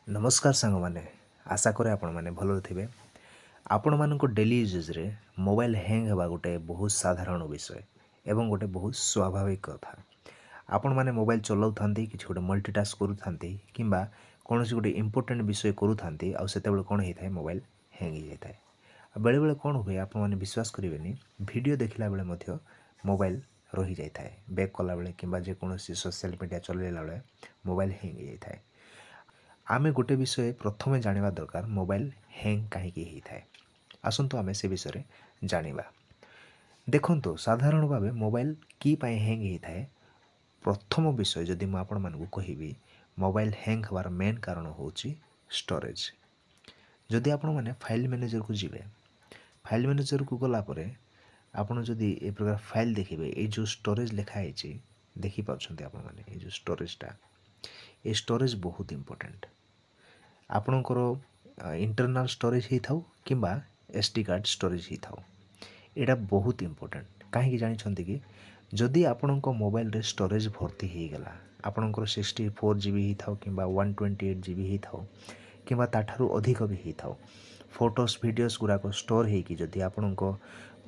नमस्कार सांग मैंने आशा करे आपण मैंने भल थे आपण मान डेली यूजेज रे मोबाइल हैंग होगा गोटे बहुत साधारण विषय एवं गोटे बहुत स्वाभाविक कथा आपण मैंने मोबाइल चलाऊ था कि गोटे मल्टीटास्क करूँ कौन गोटे इंपोर्टेंट विषय करूँ आते कौन होता है मोबाइल हैंग हो जाता है बेले बेले कौन हुए आप विश्वास करेंगे वीडियो देखला बेले मोबाइल रही जाता है बैक कला बेले कि जेकोसी सोशल मीडिया चलैला बेले मोबाइल हैंग हो जाता है आमे गोटे विषय प्रथमे जानिबा दरकार मोबाइल हैंग कहीं होता है आसतु आमे से विषय जानिबा देखंतु साधारण भाव मोबाइल की पाई हैंग होता है प्रथम विषय जदि मुझे आपण मानकु कहिबी मोबाइल हैंग हवार मेन कारण होची स्टोरेज जदि आपण माने फाइल मैनेजर को जिवे फाइल मैनेजर को गला परे आपण जदि ए प्रकार फाइल देखिबे ए जो स्टोरेज लिखा है देखि पाछंती आपण माने ए जो स्टोरेजटा ए स्टोरेज बहुत इंपोर्टेंट आपणकर इंटरनल स्टोरेज ही थाउ किंबा एसडी कार्ड स्टोरेज ही थाउ एटा बहुत इंपोर्टेंट कहीं जानी कि जदि आपणक मोबाइल रे स्टोरेज भर्ती हो गला आपणकर 64 GB ही थाउ किंबा 128 GB ही थाउ किंबा ताठारु अधिक भी ही थाउ फोटोस वीडियोस गुराक स्टोर होगी जदि आपणक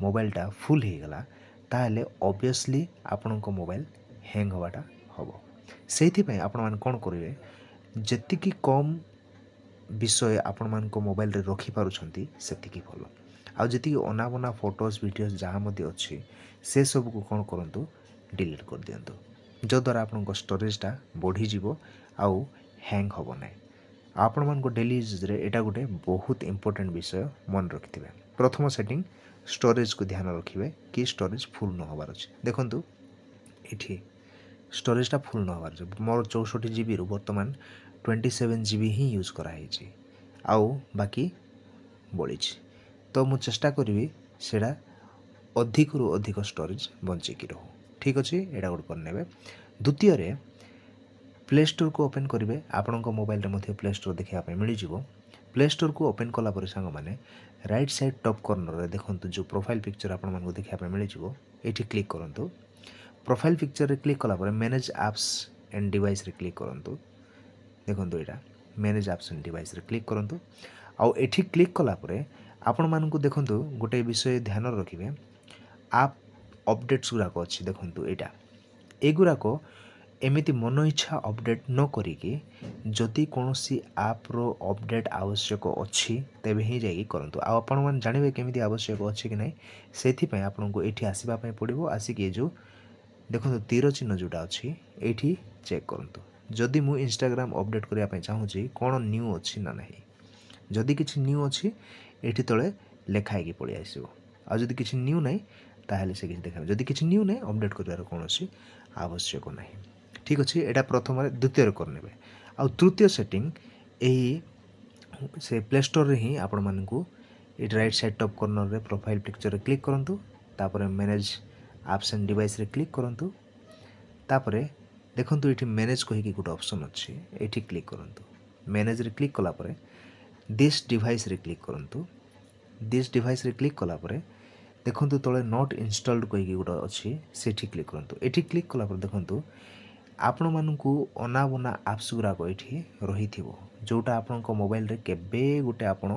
मोबाइलटा फुल हो गला ताहले ऑब्वियसली आपणक मोबाइल हैंग होवाटा हबो से आपण मान कौन करेंगे जी कम विषय आपण मान मोबाइल रे रखी पारुछंती सेतिकी भल आउ जी अनाबना फोटोज वीडियोस जहाँ अच्छी से सब को कौन करूँ डिलीट कर दिंतु जद्वारा आपण स्टोरेजटा बढ़ीज आउ हैंग हम ना आपण मान डेली यूज रे एटा गोटे बहुत इंपोर्टेंट विषय मन रखि प्रथम सेटिंग स्टोरेज को ध्यान रखिए कि स्टोरेज फुल न होबार अच्छे देखंतु एठी स्टोरेजटा फुल न होबार अच्छे मोर 64 GB रु वर्तमान 27 GB ही यूज कराई आउ बाकी बढ़ी तो मु चेष्टा करी सेटा अधिक रु अधिक स्टोरेज बंचिकी रहू ठीक अच्छे यहाँ गोटे करने द्वितीय प्ले स्टोर को ओपन करेंगे आपण मोबाइल रे प्ले स्टोर देखा मिल जाव प्ले स्टोर को ओपन कलापर सांग मैंने राइट साइड टॉप कॉर्नर रे देखंतु जो प्रोफाइल पिक्चर आपण देखा मिल जाव ये क्लिक करूँ प्रोफाइल पिक्चर रे क्लिक कलापर मैनेज एप्स एंड डिवाइस रे क्लिक करूँ देखो यहाँ मैनेज एप्स एंड डिवाइस रे क्लिक करूँ आउ एठी क्लिक कलापर आपण मानकु देखंतु गोटे विषय ध्यान रखिए आप अपडेट्स गुराक अच्छी देखंतु यहाँ एगुराक एमिति मन इच्छा अपडेट न करिकी जदि कौनसी आप्र अपडेट आवश्यक अच्छी तेबे ही जाइए करंतु आपण मान जानिबे केमिति आवश्यक अच्छी कि नहीं सेथिपय आपनको एठी आसीबा पड़ो आसिक ये जो देखो तीर चिन्ह जोटा अच्छी ये चेक करंतु जदि मु इंस्टाग्राम अपडेट करने चाहूँगी कौन न्यू अच्छी ना नहीं जदि किसी न्यू अच्छी ये तले लेखाई पलि आसो आदि किसी न्यू ना ताहले से किसी देखा जदि किसी न्यू ना अपडेट कर कौन आवश्यक ना ठीक अच्छे यहाँ प्रथम द्वितीय करने आउ तृतीय सेटिंग यही से प्ले स्टोर रे ही आपण मानकु ये राइट साइड टॉप कॉर्नर रे प्रोफाइल पिक्चर रे क्लिक करंतु तापर मैनेज एप्स एंड डिवाइस रे क्लिक करंतु तापर देखंतु ये मैनेज कहीकि गोटे ऑप्शन अच्छी ये क्लिक करंतु मैनेज रे क्लिक कला परे दिस डिवाइस रे क्लिक करंतु दिस डिवाइस रे क्लिक कला परे देखंतु तले नॉट इंस्टॉल्ड कहीकि गोटे अच्छी सेठी क्लिक करंतु एठी क्लिक कला परे देखंतु आपण मानकु अनाबना एप्स गुराक ये रही जोटा आपण मोबाइल रे केबे गोटे आपण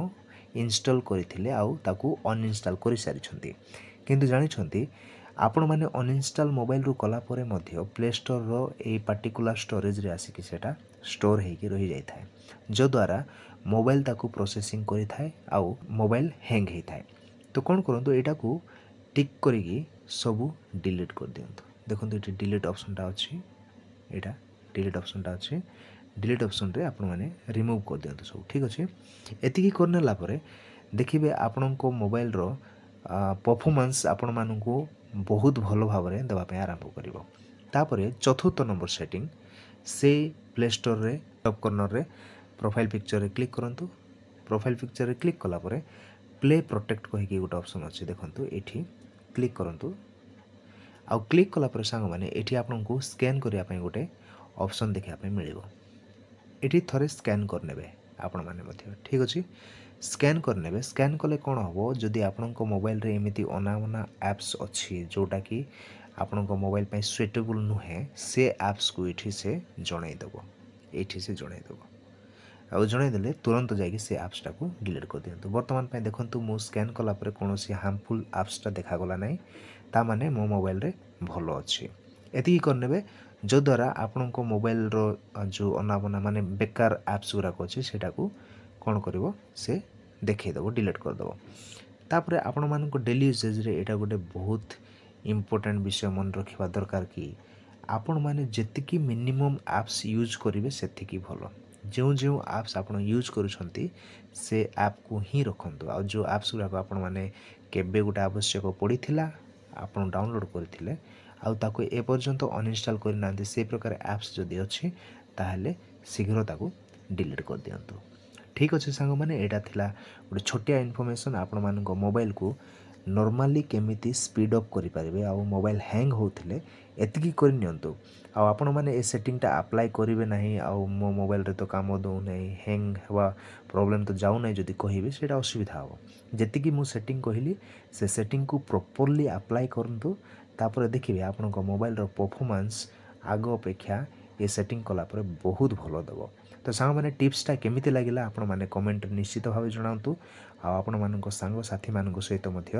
इंस्टॉल करथिले आउ ताकू अनइंस्टॉल कर सारी किंतु जानिछंती आपण माने अनइंस्टॉल मोबाइल रू कला परे मध्य प्ले स्टोर रो ए पार्टिकुलर स्टोरेज रे आसिक सेटा स्टोर हेकी रही जाय थाए जो द्वारा मोबाइल ताकू प्रोसेसिंग करि थाए आउ मोबाइल हैंग हे थाए तो कोन करंतु एटा को टिक करिकी सब डिलीट कर दियंतु देखंतु एटी डिलीट ऑप्शनटा अछि एटा डिलीट ऑप्शनटा अछि डिलीट ऑप्शन रे आपण माने रिमूव कर दियंतु सब ठीक अछि एतिकी करनेला परे देखिबे आपणको मोबाइल रो परफॉर्मेंस आपण मानकु बहुत भल भाव में देवाई आरंभ कर चतुर्थ नंबर सेटिंग से प्ले स्टोर रे टॉप कॉर्नर रे प्रोफाइल पिक्चर रे क्लिक करंतु प्रोफाइल पिक्चर रे क्लिक कला परे प्ले प्रोटेक्ट कहीकि गोटे ऑप्शन अच्छे देखंतु एठी क्लिक करंतु आउ क्लिक कला परे सांग माने एठी आपनको स्कैन करिया पय गोटे ऑप्शन देखा पय मिलिबो एठी थरे स्कैन करनेबे आपण माने मध्य ठीक अछि स्कैन करने स्कैन कले कौन हम जदि आपण मोबाइल रे एमिति अनावना एप्स अच्छी जोटा कि आपण मोबाइल पे सुइटेबल नुहे से एप्स को ये से जनईदेव ये से जनईदेव ଆଉ ଜଣାଇଦେଲେ ତୁରନ୍ତ ଯାଇକି ସେ ଆପ୍ସଟାକୁ ଡିଲିଟ୍ କରିଦିଅନ୍ତୁ। ବର୍ତ୍ତମାନ ପାଇଁ ଦେଖନ୍ତୁ ମୁଁ ସ୍କାନ୍ କଲା ପରେ କୌଣସି ହାର୍ମଫୁଲ୍ ଆପ୍ସଟା ଦେଖାଗଲା ନାହିଁ, ତା ମାନେ ମୋ ମୋବାଇଲରେ ଭଲ ଅଛି। ଏତିକି କରିନେବେ ଯଦ୍ୱାରା ଆପଣଙ୍କ ମୋବାଇଲର ଯେଉଁ ଅନାବନା ମାନେ ବେକାର ଆପ୍ସ ଗୁଡ଼ାକ ଅଛି ସେଇଟାକୁ କ'ଣ କରିବ ସେ ଦେଖେଇଦେବ, ଡିଲିଟ୍ କରିଦେବ। ତାପରେ ଆପଣମାନଙ୍କ ଡେଲି ୟୁଜେଜରେ ଏଇଟା ଗୋଟେ ବହୁତ ଇମ୍ପୋର୍ଟାଣ୍ଟ ବିଷୟ ମନେ ରଖିବା ଦରକାର କି ଆପଣମାନେ ଯେତିକି ମିନିମମ୍ ଆପ୍ସ ୟୁଜ୍ କରିବେ ସେତିକି ଭଲ। ଯେଉଁ ଯେଉଁ ଆପ୍ସ ଆପଣ ୟୁଜ୍ କରୁଛନ୍ତି ସେ ଆପ୍କୁ ହିଁ ରଖନ୍ତୁ। ଆଉ ଯେଉଁ ଆପ୍ସ ଗୁଡ଼ାକ ଆପଣମାନେ କେବେ ଗୋଟେ ଆବଶ୍ୟକ ପଡ଼ିଥିଲା ଆପଣ ଡାଉନଲୋଡ଼୍ କରିଥିଲେ ଆଉ ତାକୁ ଏପର୍ଯ୍ୟନ୍ତ ଅନଇନଷ୍ଟଲ୍ କରିନାହାନ୍ତି, ସେ ପ୍ରକାର ଆପ୍ସ ଯଦି ଅଛି ତାହେଲେ ଶୀଘ୍ର ତାକୁ ଡିଲିଟ୍ କରିଦିଅନ୍ତୁ। ଠିକ୍ ଅଛି ସାଙ୍ଗମାନେ, ଏଇଟା ଥିଲା ଗୋଟେ ଛୋଟିଆ ଇନଫର୍ମେସନ୍ ଆପଣମାନଙ୍କ ମୋବାଇଲକୁ ନର୍ମାଲି କେମିତି ସ୍ପିଡ୍ ଅପ୍ କରିପାରିବେ ଆଉ ମୋବାଇଲ ହ୍ୟାଙ୍ଗ୍ ହେଉଥିଲେ ଏତିକି କରିନିଅନ୍ତୁ। ଆଉ ଆପଣମାନେ ଏ ସେଟିଂଟା ଆପ୍ଲାଏ କରିବେ ନାହିଁ ଆଉ ମୋ ମୋବାଇଲରେ ତ କାମ ଦେଉନାହିଁ, ହ୍ୟାଙ୍ଗ୍ ହେବା ପ୍ରୋବ୍ଲେମ୍ ତ ଯାଉନାହିଁ ଯଦି କହିବେ ସେଇଟା ଅସୁବିଧା ହେବ। ଯେତିକି ମୁଁ ସେଟିଂ କହିଲି ସେ ସେଟିଂକୁ ପ୍ରପରଲି ଆପ୍ଲାଏ କରନ୍ତୁ, ତାପରେ ଦେଖିବେ ଆପଣଙ୍କ ମୋବାଇଲର ପରଫର୍ମାନ୍ସ ଆଗ ଅପେକ୍ଷା ଏ ସେଟିଂ କଲା ପରେ ବହୁତ ଭଲ ଦେବ। ତ ସାଙ୍ଗମାନେ ଟିପ୍ସଟା କେମିତି ଲାଗିଲା ଆପଣମାନେ କମେଣ୍ଟରେ ନିଶ୍ଚିତ ଭାବେ ଜଣାନ୍ତୁ। ଆଉ ଆପଣମାନଙ୍କ ସାଙ୍ଗସାଥିମାନଙ୍କ ସହିତ ମଧ୍ୟ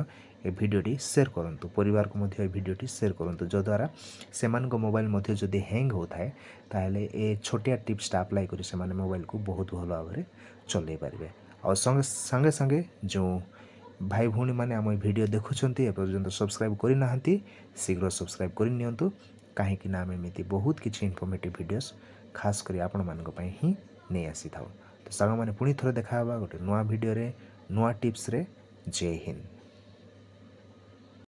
ଏ ଭିଡ଼ିଓଟି ସେୟାର କରନ୍ତୁ, ପରିବାରକୁ ମଧ୍ୟ ଏ ଭିଡ଼ିଓଟି ସେୟାର କରନ୍ତୁ, ଯଦ୍ୱାରା ସେମାନଙ୍କ ମୋବାଇଲ ମଧ୍ୟ ଯଦି ହ୍ୟାଙ୍ଗ୍ ହେଉଥାଏ ତାହେଲେ ଏ ଛୋଟିଆ ଟିପ୍ସଟା ଆପ୍ଲାଏ କରି ସେମାନେ ମୋବାଇଲକୁ ବହୁତ ଭଲ ଭାବରେ ଚଲେଇ ପାରିବେ। ଆଉ ସାଙ୍ଗେ ସାଙ୍ଗେ ଯେଉଁ ଭାଇ ଭଉଣୀମାନେ ଆମ ଏ ଭିଡ଼ିଓ ଦେଖୁଛନ୍ତି ଏପର୍ଯ୍ୟନ୍ତ ସବସ୍କ୍ରାଇବ୍ କରିନାହାନ୍ତି ଶୀଘ୍ର ସବସ୍କ୍ରାଇବ୍ କରିନିଅନ୍ତୁ, କାହିଁକିନା ଆମେ ଏମିତି ବହୁତ କିଛି ଇନଫର୍ମେଟିଭ୍ ଭିଡ଼ିଓସ୍ ଖାସ୍ କରି ଆପଣମାନଙ୍କ ପାଇଁ ହିଁ ନେଇ ଆସିଥାଉ। ତ ସାଙ୍ଗମାନେ ପୁଣି ଥରେ ଦେଖା ହେବା ଗୋଟେ ନୂଆ ଭିଡ଼ିଓରେ ନୂଆ ଟିପ୍ସରେ। ଜୟ ହିନ୍ଦ।